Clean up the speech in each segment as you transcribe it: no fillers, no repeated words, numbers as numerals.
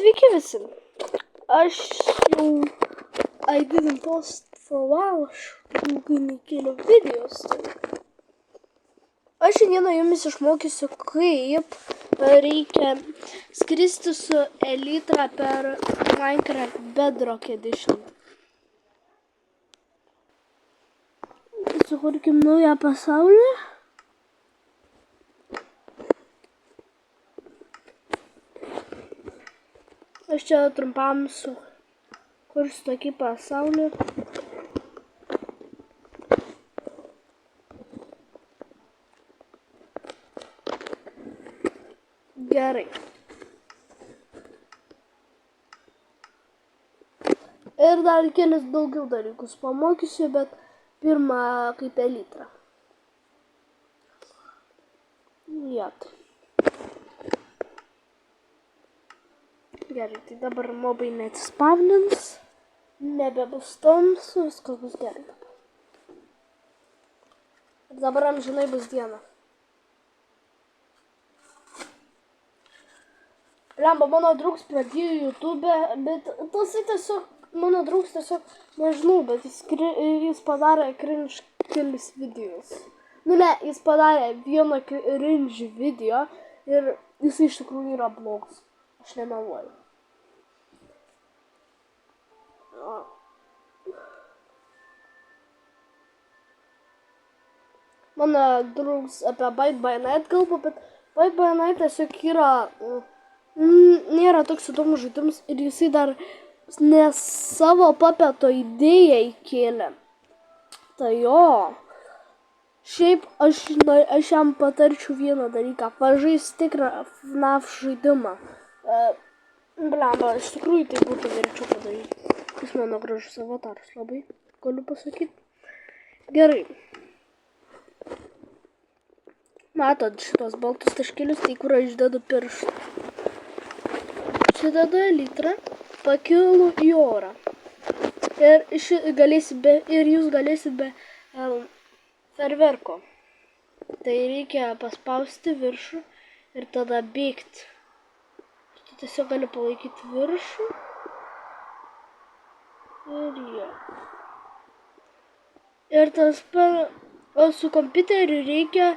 Sveiki visi. Aš jau I didn't post for a while. Aš ilgai nekėliau videos. Aš šiandieną jumis išmokysiu, kaip reikia skristi su Elytra per Minecraft Bedrock Edition. Sukurkim naują pasaulį. Aš čia trumpam sukursiu tokį pasaulį. Gerai. Ir dar kelis daugiau dalykus pamokysiu, bet pirmą kaip Elytra. Jat. Gerai, tai dabar mobai neatsispavnins, nebebus tamsu, viskas bus gerai. Ir dabar amžinai bus diena. Lemba, mano draugs pradėjo YouTube, bet tasai tiesiog, mano draugs tiesiog, nežinau, bet jis padarė cringe kelis videos. Nu ne, jis padarė vieną cringe video ir jis iš tikrųjų yra blogas. Aš nemeluoju. Mano draugs apie Byte by Night kalba, bet Byte by Night tiesiog yra, nėra toks įdomus žaidimas ir jisai dar ne savo papeto idėją įkėlė. Tai jo. Šiaip aš jam patarčiau vieną dalyką, pažaist tikrą FNAF žaidimą. Blemba, iš tikrųjų tai būtų verčiau padaryti. Jis mano gražus avataras, labai galiu pasakyti. Gerai. Matot šitos baltus taškelius, tai kur aš dedu pirštą. Čia dedu Elytrą, pakilu į orą. Ir jūs galėsit be ferverko. Tai reikia paspausti viršų ir tada bėgti. Tu tiesiog gali palaikyti viršų. Ir jo. Ir tas su kompiuteriu reikia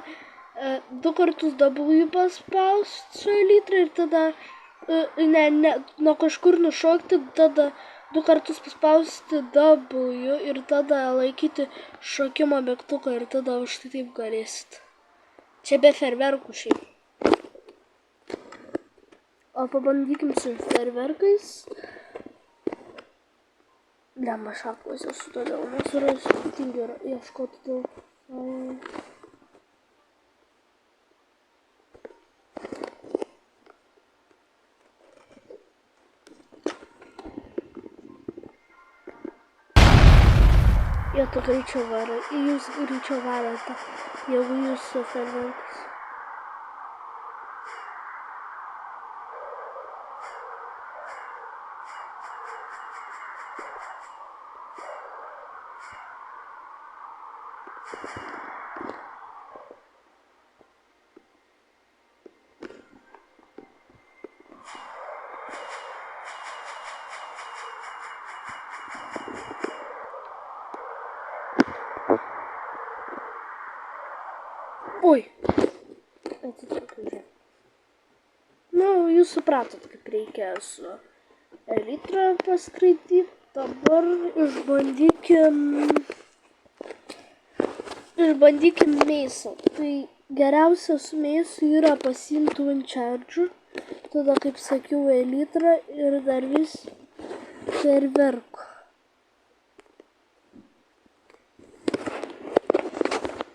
2 kartus W paspausti su Elytra ir tada nuo kažkur nušokti, tada 2 kartus paspausti W ir tada laikyti šokimo mygtuką ir tada štai taip galėsit. Čia be ferverkų šiaip. O pabandykim su ferverkais. Lemba šakos esu todėl, nes yra sudėtinga ieškoti dėl... Jie tu greičiau varo, jūs greičiau varote, jeigu jūs su ferverkais. Oi, atsitikau. Nu, jūs supratot, kaip reikia su Elytra paskraidyti. Dabar išbandykim meisą. Tai geriausias meisų yra pasiimti Uncharge. Tada, kaip sakiau, Elytra ir dar vis ferverko.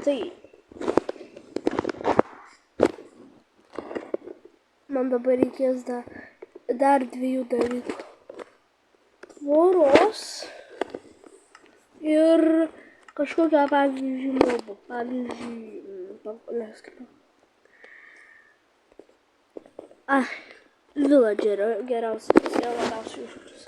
Tai. Man dabar reikės dar 2 dalykų. Tvoros ir kažkokią, pavyzdžiui, mobų. Pavyzdžiui, villagerio geriausias, jie labiausiai užkris.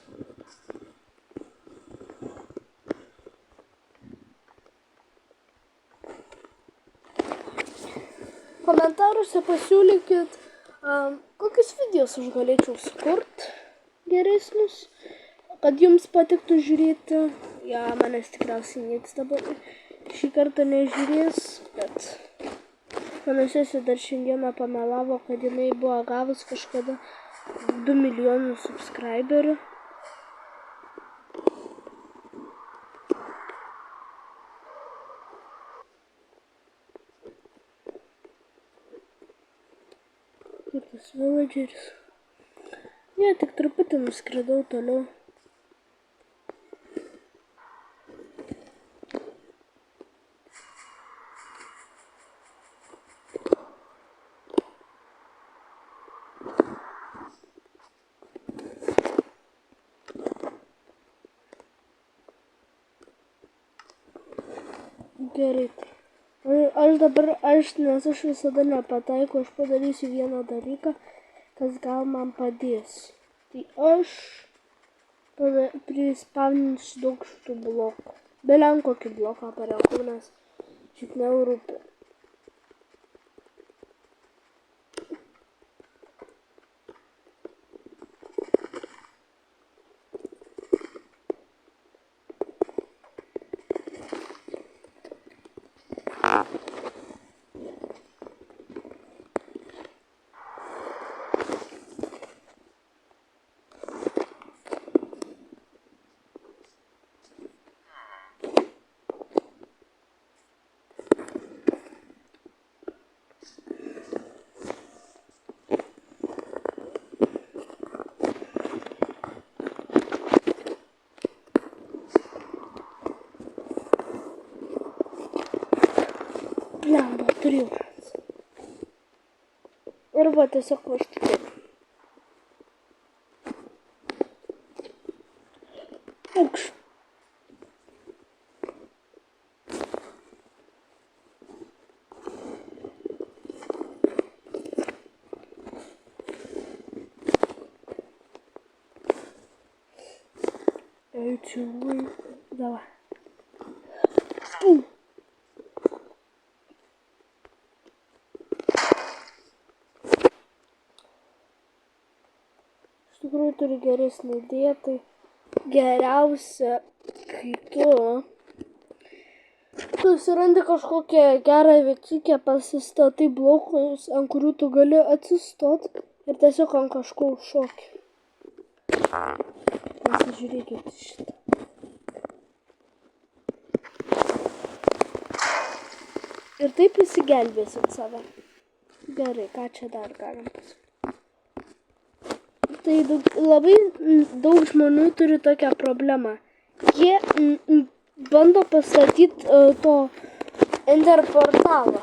Komentaruose pasiūlykit, kokius videos aš galėčiau sukurti. geresnius, kad jums patiktų žiūrėti. Ja, manęs tikriausiai niekas dabar šį kartą nežiūrės, bet mano sesė dar šiandieną pamelavo, kad jinai buvo gavus kažkada 2 milijonus subscriberių. Kur tas villageris? Ne, tik truputį nuskridau toliau. Gerai. Nes aš visada nepataikau, aš padarysiu vieną dalyką, kas gal man padės. Tai aš prispavninsiu daug šitų blokų. Belen kokį bloką parenku, nes šiaip nerūpi. Blemba, turėjau. Ir va, tiesiog va štai taip. Aukš. Čiūvai. Davai. Iš tikrųjų turiu geresnį idėją, tai geriausia, kai tu susirandi kažkokią gerą vietykę, pasistatai blokus, ant kurių tu gali atsistot ir tiesiog ant kažko užšoki. Pasižiūrėkit šitą. Ir taip įsigelbėsit save. Gerai, ką čia dar galim pasakyti? Tai labai daug žmonių turi tokią problemą. Jie bando pastatyti to Ender portalą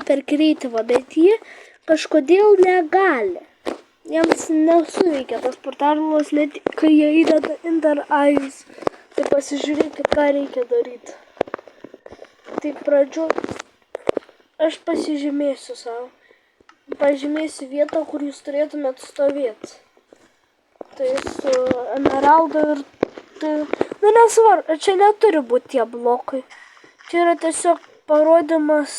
per Creative, bet jie kažkodėl negali. Jiems nesuveikia tas portalas, net kai jie įdeda Ender Eyes. Tai pasižiūrėkit, ką reikia daryti. Tai pradžiu aš pasižymėsiu savo. Pažymėsiu vietą, kur jūs turėtumėt stovėti. Tai su emeraldu ir tai, nu nesvarbu, čia neturi būti tie blokai. Čia yra tiesiog parodymas,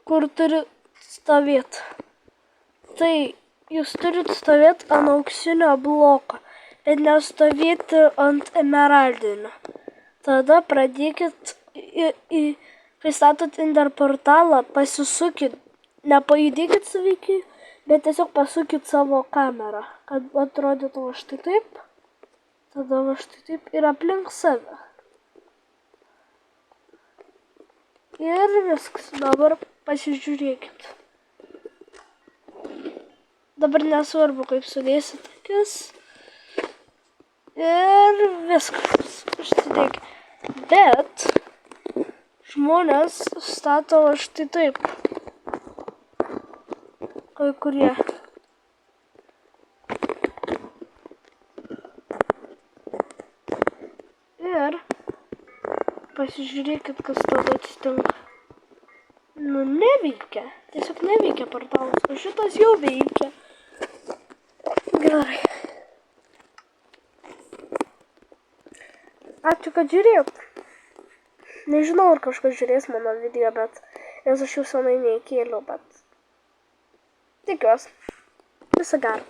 kur turi stovėti. Tai jūs turit stovėti ant auksinio bloko, bet nestovėti ant emeraldinio. Tada pradėkit, kai statot Ender portalą, pasisukit, nepajudėkit saveikiai, bet tiesiog pasukit savo kamerą, kad atrodytų va štai taip, tada va štai taip ir aplink save. Ir viskas, dabar pasižiūrėkit. Dabar nesvarbu, kaip sudėsit akis. Ir viskas, užsidėkit. Bet žmonės stato va štai taip. Kai kurie. Ir pasižiūrėkit, kas tada atsitinka. Nu, neveikia. Tiesiog neveikia portalas, o šitas jau veikia. Gerai. Ačiū, kad žiūrėjot. Nežinau, ar kažkas žiūrės mano video, bet nes aš jau senai neįkėliau, bet tikiuosi. Viso gero.